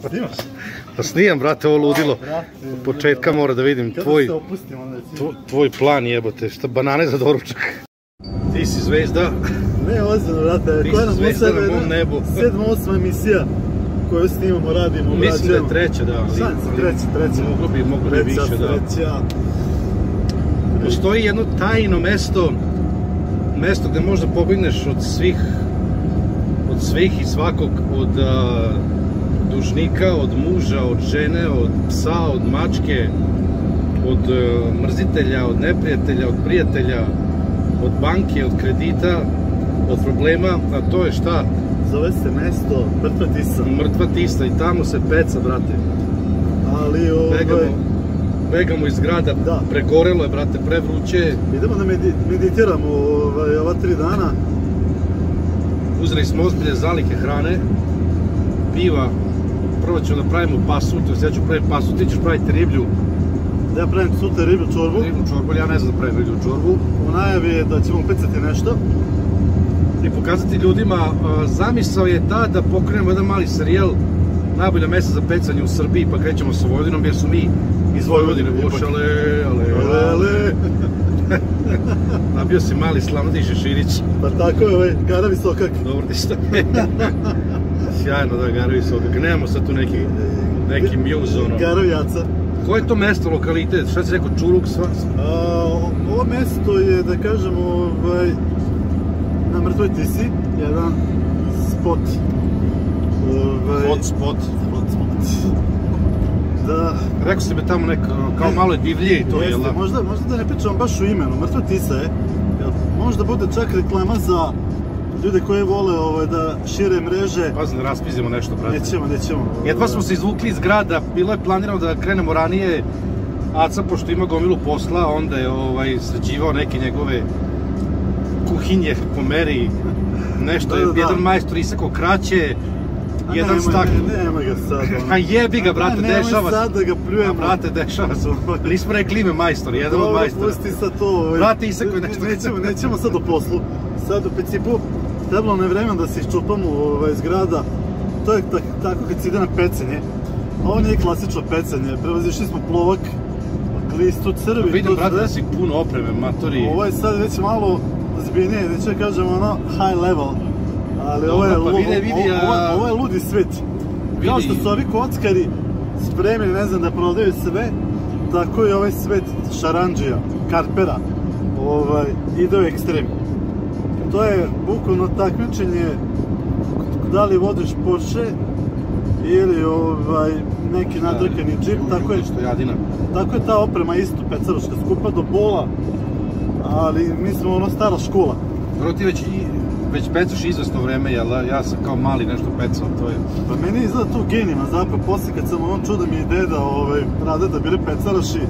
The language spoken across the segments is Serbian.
Snimaš? Pa snijam, brate, ovo ludilo. Od početka mora da vidim tvoj plan, jebote. Šta, banane za doručak? Ti si zvezda. Ne, ozbiljno, brate. Ti si zvezda na mom nebu. 7-8 emisija koju snimamo, radimo, obrađujemo. Mislim da je treća, da. Treća. Moglo bi više, da. Postoji jedno tajno mesto gde možda pobegneš od svih i svakog, od dužnika, od muža, od žene, od psa, od mačke, od mrzitelja, od neprijatelja, od prijatelja, od banke, od kredita, od problema, a to je šta? Zove se mesto Mrtva Tisa. Mrtva Tisa i tamo se peca, brate. Ali Begamo iz grada, pregorelo je, brate, prevruće. Idemo da meditiramo ova 3 dana. Uzeli smo ozbilje zalihe hrane, piva. Prvo ćemo da pravimo pasu, to jest ja ću praviti pasu, ti ćeš praviti riblju. Da ja pravim sutra riblju čorbu. Riblju čorbu, ja ne znam da pravim riblju čorbu. U najavi je da ćemo upecati nešto. I pokazati ljudima, zamisao je ta da pokrenemo jedan mali serijal najbolja mesta za pecanje u Srbiji, pa krećemo sa Vojvodinom, jer su mi iz Vojvodine, ale. Nabio si mali Slavnodij Šeširić. Pa tako je, Garavi Sokak. Dobro ti što. Sjajno, da, Garavi Sokak. Nemamo sad tu neki muse, ono. Garavi Jaca. Koje je to mesto, lokalitet? Šta si rekao, Čuruk? Ovo mesto je, da kažemo, na Mrtvoj Tisi, jedan spot. Hotspot. Da. Rekao si me tamo kao malo je divlje i to, jel da? Možda da ne pričamo baš u imenu, Mrtva Tisa je. Možda bude čak reklama za ljude koji vole da šire mreže. Pazi, ne raspizimo nešto, brate. Nećemo. Jedva smo se izvukli iz grada, bilo je planirano da krenemo ranije. Aca, pošto ima gomilu posla, onda je sređivao neke njegove kuhinje po meri. Nešto je, jedan majstor isekao kraće. Jedan stak... Nema ga sad. A jebi ga, brate, dešava se. Nemoj sad da ga pljujem. Brate, dešava se. Nismo rekli ime majstor, jedan od majstora. Pusti sad to. Brate, isekao je nešto. Nećemo sad o poslu. Sad u principu trebalo nam je vremen da se iščupamo iz grada. To je tako kad se ide na pecanje. Ovo nije klasično pecanje. Prevazišli smo Plovak, Klistu, Crvi. Vidim, brate, da si puno opreme, matori. Ovo je sad već malo zbiljnije, neću da kažem high level. Ali ovo je ludi svet. Kao što su ovi kockari spremili, ne znam, da prodaju sve, tako i ovaj svet šarandžija, karpera, ide u ekstrem. To je bukvalno takmičenje da li vodiš Porsche ili neki nadrkani džip, tako je ta oprema isto pecaroška, skupa do bola, ali mi smo stara škola. Prvo ti već pecaš izvesno vreme, jel da? Ja sam kao mali nešto pecao, to je... Pa meni izgleda tu genima, zapravo, posle kad sam čuo da mi je deda rade da bili pecaraši,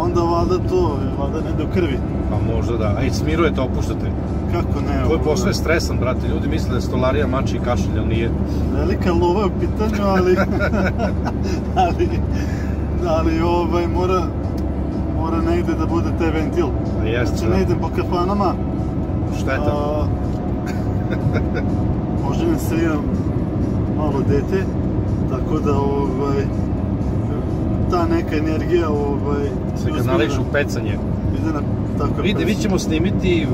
onda valjda to, valjda ne ide u krvi. Pa možda da, a i smirujete, opuštate. Kako ne? Tvoj posao je stresan, brate, ljudi misle da je stolarija mači i kašalj, ali nije. Velika lova je u pitanju, ali mora negde da bude taj ventil. A jeste, znači ne idem po kafanama. Šteta. Možda ne srijam malo dete, tako da ta neka energija se kanališ u pecanje. Vidi, mi ćemo snimiti,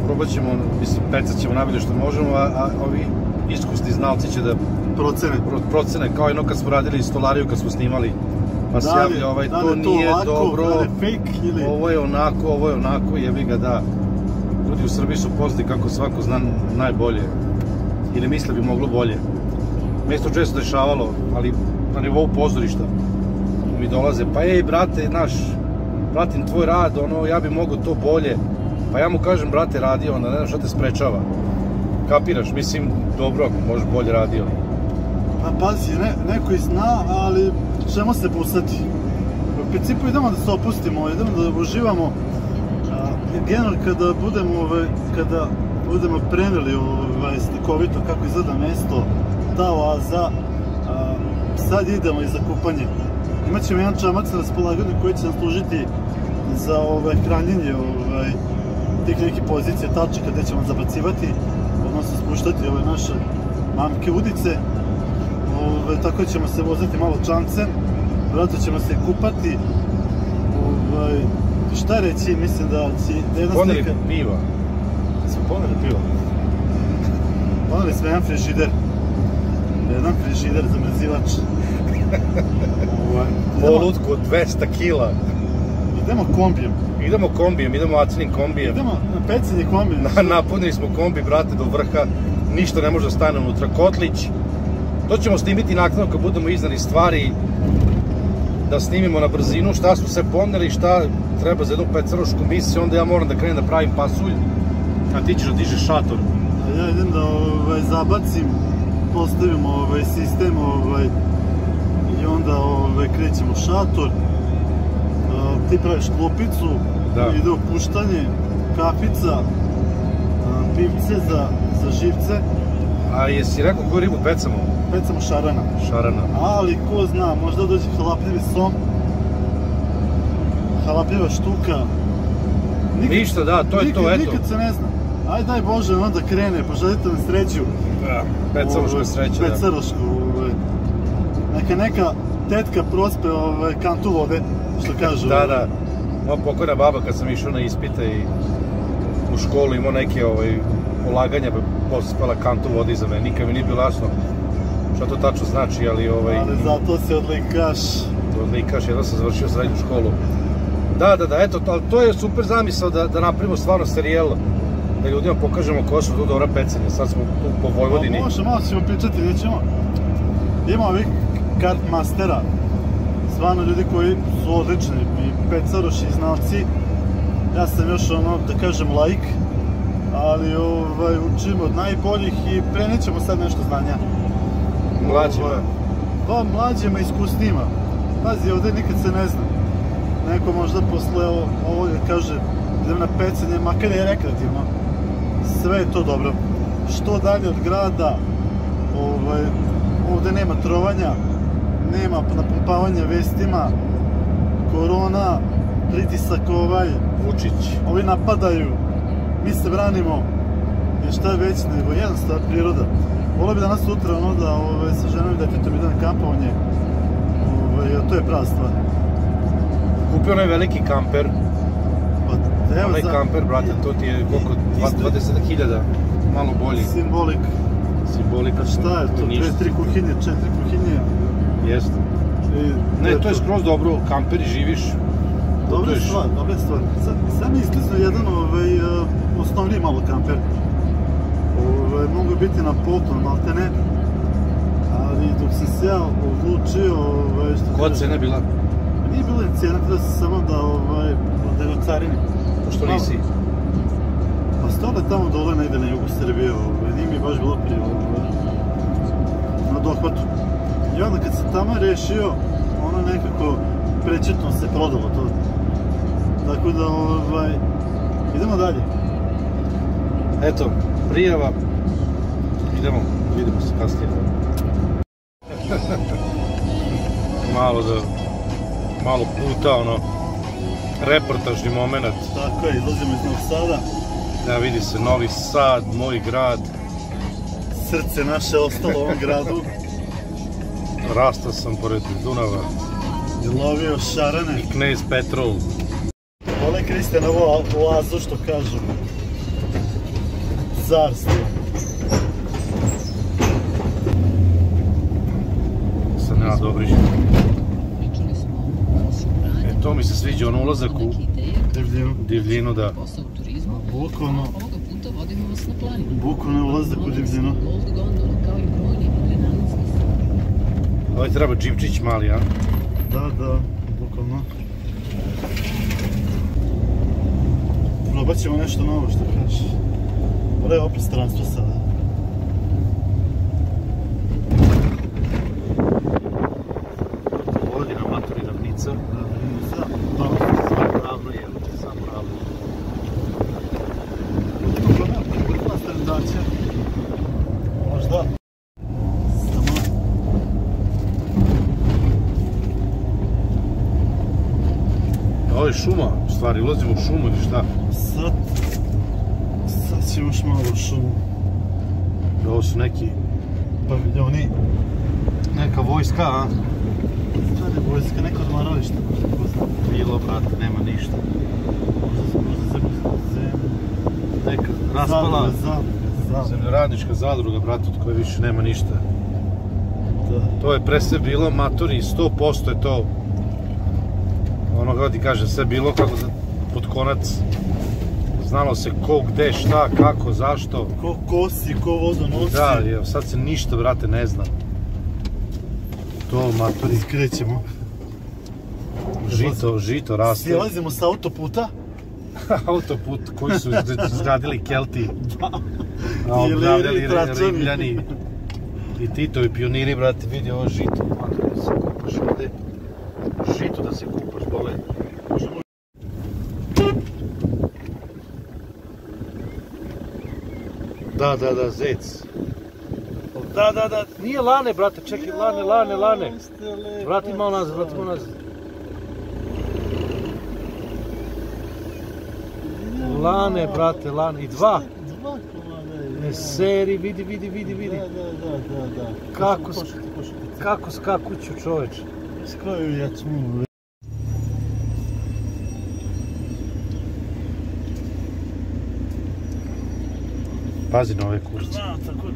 probat ćemo, mislim, pecat ćemo najbolje što možemo, a ovi iskusni znalci će da procene, kao jedno kad smo radili stolariju, kad smo snimali, pa se javlja, to nije dobro, ovo je onako, jebi ga, da. Ljudi u Srbiji su poznati kako svako zna najbolje, ili misle bi moglo bolje. Meni se to često dešavalo, ali na nivou pozorišta mi dolaze, pa ej, brate, pratim tvoj rad, ja bi mogao to bolje, pa ja mu kažem, brate, radi, onda ne znam šta te sprečava. Kapiraš, mislim, dobro, ako možeš bolje radi. Pa pazi, neko i zna, ali ćemo se pustati. U principu idemo da se opustimo, idemo da uživamo. Generalno kada budemo preneli slikovito kako izgleda mesto, ta oaza, sad idemo i za kupanje. Imaćemo jedan čamac na raspolaganju koji će nam služiti za hranjenje tih nekih pozicija, tačaka gde ćemo zabacivati, odnosno spuštati ove naše mamke udice. tako ćemo se voziti malo čamcem, vratno ćemo se kupati. Šta reći, mislim da će jedna slika... Poneli piva. Smo poneli piva? Poneli smo jedan frižider. Jedan frižider za mrzivač. Polutku od 200 kila. Idemo kombijem. Idemo kombijem, idemo acinim kombijem. Idemo na pecanje kombijem. Napunili smo kombi, brate, do vrha. Ništa ne može da stane unutra. Kotlić. To ćemo snimiti naknadno kad budemo iznali stvari. Da snimimo na brzinu šta smo sve poneli, šta treba za jednu pecerošku misiju. Onda ja moram da krenem da pravim pasulj. A ti ćeš da dižeš šator. A ja idem da zabacim, postavim sistem i onda krećemo šator. Ti praviš klopicu, ide opuštanje, kafica, pivce za živce. A jesi rekao koju ribu pecamo? Pecamo šarana. Šarana. Ali ko zna, možda dođe halapljivi som, halapljiva štuka. Ništa, da, to je to, eto. Nikad se ne zna. Aj daj Bože, onda krene, poželite nam sreću. Pecarošku sreću, da. Pecarošku. Neka tetka prospe kantu vode, što kažu. Da. Moja pokojna baba kad sam išao na ispite i u školu imao neke ulaganja, pospala kantu vode iza mene. Nikad mi nije bilo jasno šta to tačno znači, ali... Ali zato se odlikaš. Odlikaš, jedno sam završio srednju školu. Da, eto, to je super zamisao da napravimo stvarno serijel, da ljudima pokažemo ko su tu dobra pecanja. Sad smo tu po Vojvodini. Može, malo ćemo pričati, nećemo. Ima ovih kart mastera, stvarno ljudi koji su odlični i pecaroši i znalci. Ja sam još da kažem laik, ali učimo od najboljih i prenećemo sad nešto znanja. Mlađima? Pa mlađima, iskusnijima. Pazi, ovdje nikad se ne zna. Neko možda posle ovoga kaže idem na pecanje, makar je rekreativno. Sve je to dobro. Što dalje od grada, ovdje nema trovanja, nema napumpavanja vestima, korona, pritisak Vučić. Ovi napadaju, mi se branimo, i šta je već nego jednostavna priroda. Volio bi danas sutra da sa ženom i detetom ide na kampovanje, to je prava stvar. Kupio onaj veliki kamper. Onaj kamper, brate, to ti je koliko, 20.000, malo bolji. Simbolika. Šta je to? 2-3 kuhinje, 4 kuhinje. Jeste. Ne, to je skroz dobro, kamperi živiš. Dobra stvar. Sad mi isklizno jedan osnovniji malo kamper. Mogu biti na Polton, malte ne. Ali dok sam se ja odlučio... Koja cena je bila? Nije bila cena, htio sam samo da je od carini. Pošto nisi? Pa stole tamo dole negde na jugu Srbije, nije mi baš bilo prije na dohvatu. I onda kad sam tamo rešio, ono nekako prečetno se prodalo to. Tako da, idemo dalje. Eto, prijava. Idemo, vidimo se kasnije. Malo puta, reportažni moment. Tako je, izlazimo iz Novog Sada. Da, vidi se, Novi Sad, moj grad. Srce naše ostalo u ovom gradu. Rastao sam pored Dunava. I lovio šarane. I Knez Petrol. Vole Kristijanovu oazu, što kažu. Carstvo. Sad nema Dobrić. To mi se sviđa, ulazak u divljinu, da. Bukvalno ulazak u divljinu. Ovo treba džipčić mali, a? Da, bukvalno. Probat ćemo nešto novo, što kažeš. Ovo je opet stranstvo sada. Vodi na matori ravnica. Ravno je, samo ravno. Koliko strandaća? Možda. Ovo je šuma, u stvari, ulazimo u šumu ili šta? Sad ćemo još malo u šumu. Ovo su neki paviljoni. Neka vojska, a? To je vojska, neko odmaralište. Bilo, brate, nema ništa. Neka raspala zemljoradnička zadruga, brate, od koje više nema ništa. To je pre sve bilo, maturi, 100% je to. Ono kako ti kažem, sve bilo kako pod konac. Znalo se ko, gde, šta, kako, zašto. Ko kosi, ko vodu nosi. Da, evo, sad se ništa, brate, ne zna. To, maturi. Skrećemo. Žito raste. Silazimo sa autoputa. Autoput koji su izgradili Kelti. Da. Obnavljali Rimljani. I Titovi pioniri, brate, vidi ovo žito. Da se kupaš ovde. Žito da se kupaš dole. Da, zec. Da, nije lane, brate, čekaj, lane. Vrati malo nazad. Lane, brate, lane. I dva. Ne seri, vidi. Da. Kako skakuću, čoveč. Skroju jačmu. Pazi na ove kurce. Da, tako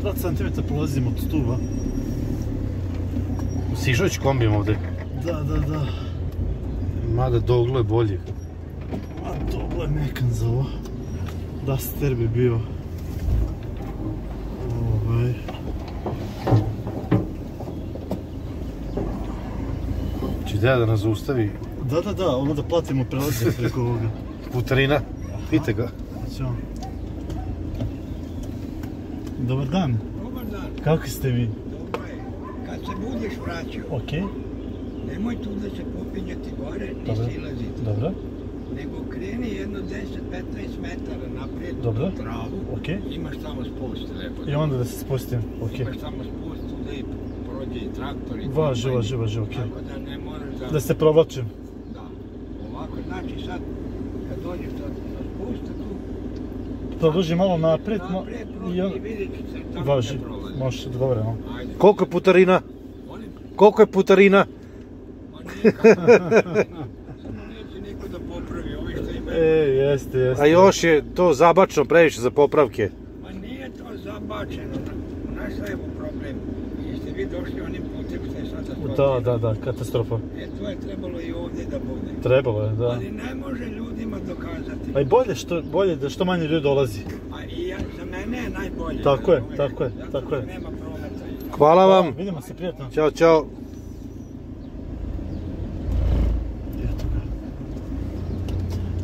da, 2 cm polazim od stuba. Sižoć kombijem ovde. Da. Mada Doglo je bolji. A Doglo je mekan za ovo. Duster bi bio. Či ideja da nas zaustavi? Da, ono da platimo prelazak preko ovoga. Putarina? Pite ga. Ćao. Dobar dan. Dobar dan. Kako ste vi? Dobro je. Kad se budeš vraćao, Okej. nemoj tu da se popinjati gore i silaziti. Dobro. Nego kreni jedno 10-15 metara naprijed u travu. Okej. Imaš tamo spust lepo. I onda da se spustim. Okej. Imaš tamo spust, tu da i prođe i traktor i... Važe, okej. Tako da ne moraš da... Da se provlačim. Da. Ovako, znači sad, kad dođeš do spusta tu... Produži malo naprijed. Naprijed prođi i vidjet ću se tamo Važi, ne prolazi. može odgovoreno. Ajde. Koliko je putarina? Molim? Koliko je putarina? Pa nije kako... Samo neće niko da popravi ovi što imaju. Jeste. A još je to zabačno previše za popravke. Pa nije to zabačeno. Znaš šta je problem? Jeste vi došli onim putem što je sada protiv? Da, katastrofa. To je trebalo i ovdje da bude. Trebalo je, da. Ali ne može ljudima dokazati. A i bolje da što manje ljudi dolazi. A i za mene je najbolje. Tako je. Zato što nema prometa. Hvala vam. Vidimo se, prijatno. Ćao. Eto ga.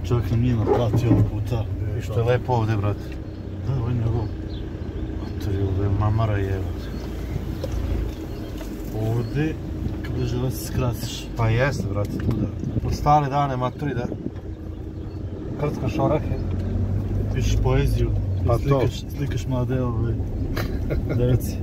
Čovjek nam nije naplatio ovog puta. I što je lepo ovdje, brate. Da, ovo je njegov. To je ovdje mamara je. Ovdje, kada žele da se skrasiš. Pa jeste, brate, tu da. Od stare dane maturi da krcka šorahe. Pišeš poeziju. Pa to. Slikaš mlade deveci.